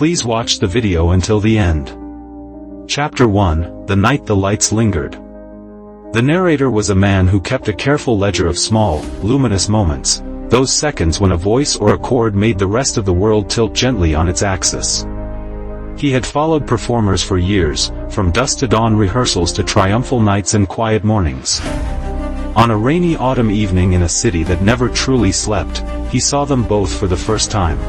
Please watch the video until the end. Chapter 1: The Night the Lights Lingered. The narrator was a man who kept a careful ledger of small, luminous moments, those seconds when a voice or a chord made the rest of the world tilt gently on its axis. He had followed performers for years, from dusk to dawn rehearsals to triumphal nights and quiet mornings. On a rainy autumn evening in a city that never truly slept, he saw them both for the first time.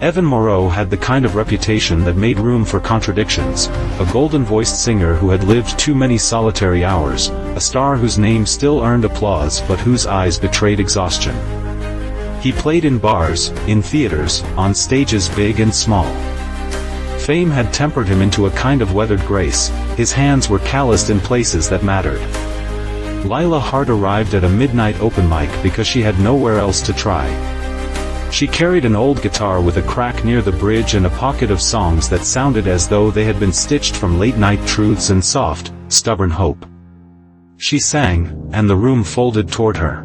Evan Moreau had the kind of reputation that made room for contradictions, a golden-voiced singer who had lived too many solitary hours, a star whose name still earned applause but whose eyes betrayed exhaustion. He played in bars, in theaters, on stages big and small. Fame had tempered him into a kind of weathered grace, his hands were calloused in places that mattered. Lila Hart arrived at a midnight open mic because she had nowhere else to try. She carried an old guitar with a crack near the bridge and a pocket of songs that sounded as though they had been stitched from late-night truths and soft, stubborn hope. She sang, and the room folded toward her.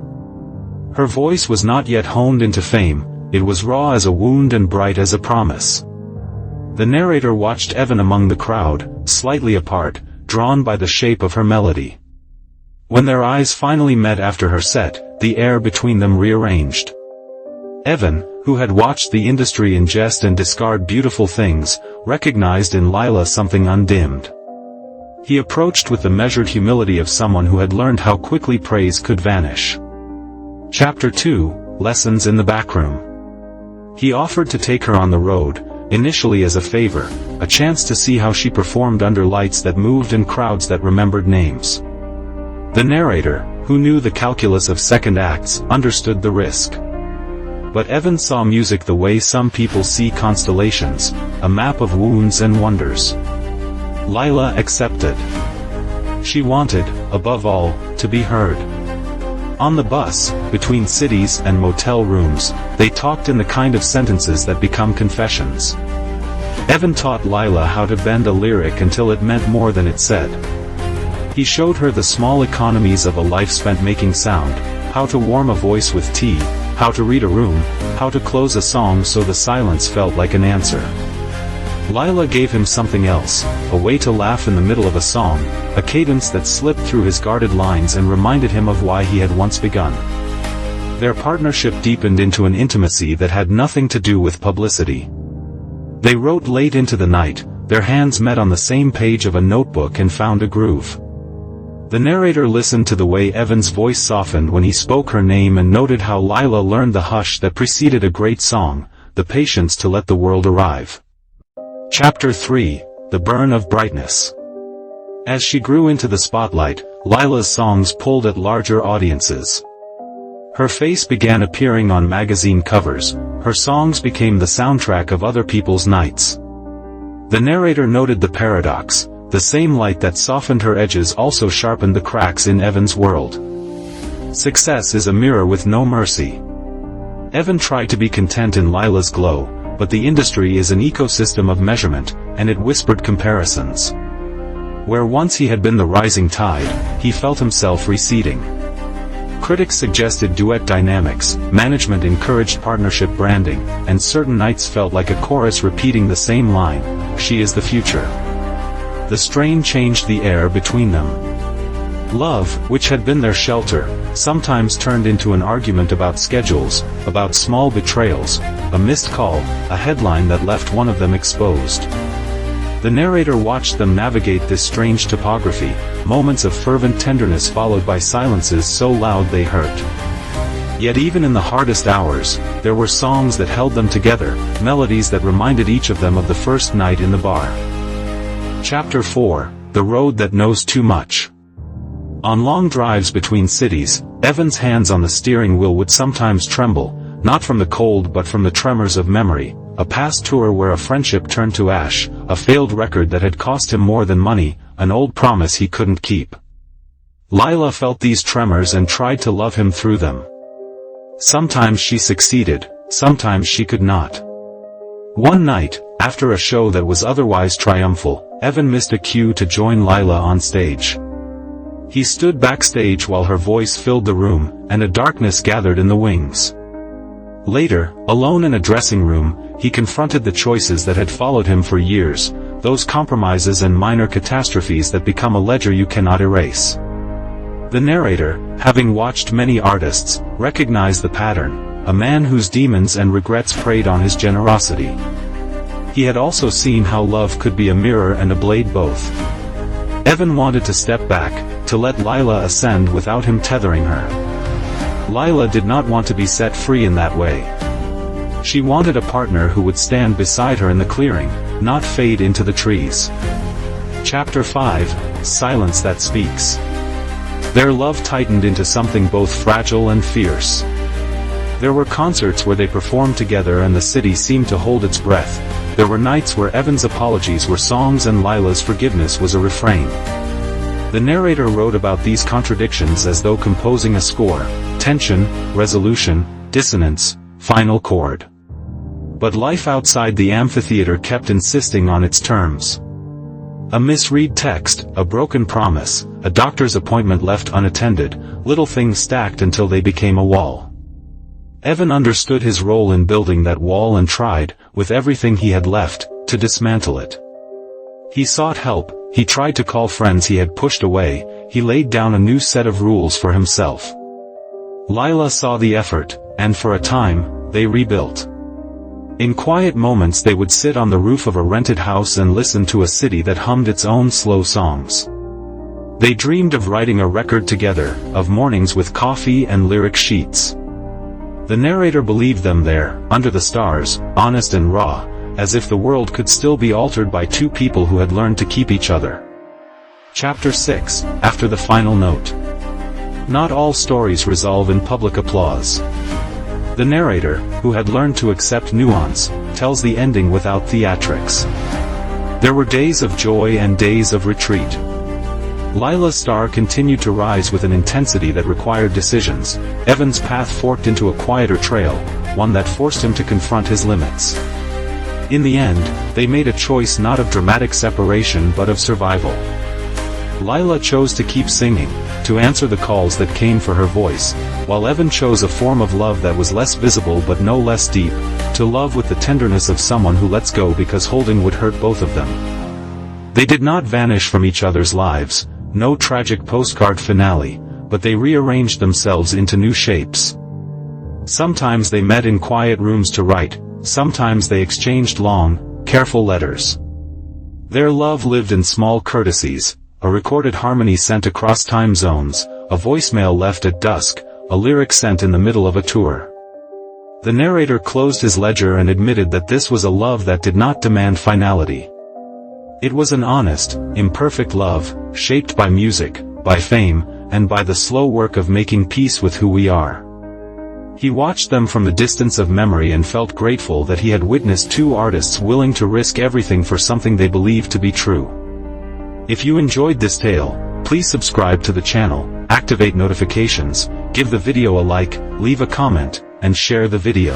Her voice was not yet honed into fame, it was raw as a wound and bright as a promise. The narrator watched Evan among the crowd, slightly apart, drawn by the shape of her melody. When their eyes finally met after her set, the air between them rearranged. Evan, who had watched the industry ingest and discard beautiful things, recognized in Lila something undimmed. He approached with the measured humility of someone who had learned how quickly praise could vanish. Chapter 2: Lessons in the Backroom. He offered to take her on the road, initially as a favor, a chance to see how she performed under lights that moved and crowds that remembered names. The narrator, who knew the calculus of second acts, understood the risk. But Evan saw music the way some people see constellations, a map of wounds and wonders. Lila accepted. She wanted, above all, to be heard. On the bus, between cities and motel rooms, they talked in the kind of sentences that become confessions. Evan taught Lila how to bend a lyric until it meant more than it said. He showed her the small economies of a life spent making sound, how to warm a voice with tea, how to read a room, how to close a song so the silence felt like an answer. Lila gave him something else, a way to laugh in the middle of a song, a cadence that slipped through his guarded lines and reminded him of why he had once begun. Their partnership deepened into an intimacy that had nothing to do with publicity. They wrote late into the night, their hands met on the same page of a notebook and found a groove. The narrator listened to the way Evan's voice softened when he spoke her name and noted how Lila learned the hush that preceded a great song, the patience to let the world arrive. Chapter 3: The Burn of Brightness. As she grew into the spotlight, Lila's songs pulled at larger audiences. Her face began appearing on magazine covers, her songs became the soundtrack of other people's nights. The narrator noted the paradox. The same light that softened her edges also sharpened the cracks in Evan's world. Success is a mirror with no mercy. Evan tried to be content in Lila's glow, but the industry is an ecosystem of measurement, and it whispered comparisons. Where once he had been the rising tide, he felt himself receding. Critics suggested duet dynamics, management encouraged partnership branding, and certain nights felt like a chorus repeating the same line, "She is the future." The strain changed the air between them. Love, which had been their shelter, sometimes turned into an argument about schedules, about small betrayals, a missed call, a headline that left one of them exposed. The narrator watched them navigate this strange topography, moments of fervent tenderness followed by silences so loud they hurt. Yet even in the hardest hours, there were songs that held them together, melodies that reminded each of them of the first night in the bar. Chapter 4: The Road That Knows Too Much. On long drives between cities, Evan's hands on the steering wheel would sometimes tremble, not from the cold but from the tremors of memory, a past tour where a friendship turned to ash, a failed record that had cost him more than money, an old promise he couldn't keep. Lila felt these tremors and tried to love him through them. Sometimes she succeeded, sometimes she could not. One night, after a show that was otherwise triumphal, Evan missed a cue to join Lila on stage. He stood backstage while her voice filled the room, and a darkness gathered in the wings. Later, alone in a dressing room, he confronted the choices that had followed him for years, those compromises and minor catastrophes that become a ledger you cannot erase. The narrator, having watched many artists, recognized the pattern, a man whose demons and regrets preyed on his generosity. He had also seen how love could be a mirror and a blade both. Evan wanted to step back, to let Lila ascend without him tethering her. Lila did not want to be set free in that way. She wanted a partner who would stand beside her in the clearing, not fade into the trees. Chapter 5, Silence That Speaks. Their love tightened into something both fragile and fierce. There were concerts where they performed together and the city seemed to hold its breath. There were nights where Evan's apologies were songs and Lila's forgiveness was a refrain. The narrator wrote about these contradictions as though composing a score: tension, resolution, dissonance, final chord. But life outside the amphitheater kept insisting on its terms. A misread text, a broken promise, a doctor's appointment left unattended, little things stacked until they became a wall. Evan understood his role in building that wall and tried, with everything he had left, to dismantle it. He sought help, he tried to call friends he had pushed away, he laid down a new set of rules for himself. Lila saw the effort, and for a time, they rebuilt. In quiet moments they would sit on the roof of a rented house and listen to a city that hummed its own slow songs. They dreamed of writing a record together, of mornings with coffee and lyric sheets. The narrator believed them there, under the stars, honest and raw, as if the world could still be altered by two people who had learned to keep each other. Chapter 6, After the Final Note. Not all stories resolve in public applause. The narrator, who had learned to accept nuance, tells the ending without theatrics. There were days of joy and days of retreat. Lila's star continued to rise with an intensity that required decisions. Evan's path forked into a quieter trail, one that forced him to confront his limits. In the end, they made a choice not of dramatic separation but of survival. Lila chose to keep singing, to answer the calls that came for her voice, while Evan chose a form of love that was less visible but no less deep, to love with the tenderness of someone who lets go because holding would hurt both of them. They did not vanish from each other's lives, no tragic postcard finale, but they rearranged themselves into new shapes. Sometimes they met in quiet rooms to write, sometimes they exchanged long, careful letters. Their love lived in small courtesies, a recorded harmony sent across time zones, a voicemail left at dusk, a lyric sent in the middle of a tour. The narrator closed his ledger and admitted that this was a love that did not demand finality. It was an honest, imperfect love, shaped by music, by fame, and by the slow work of making peace with who we are. He watched them from the distance of memory and felt grateful that he had witnessed two artists willing to risk everything for something they believed to be true. If you enjoyed this tale, please subscribe to the channel, activate notifications, give the video a like, leave a comment, and share the video.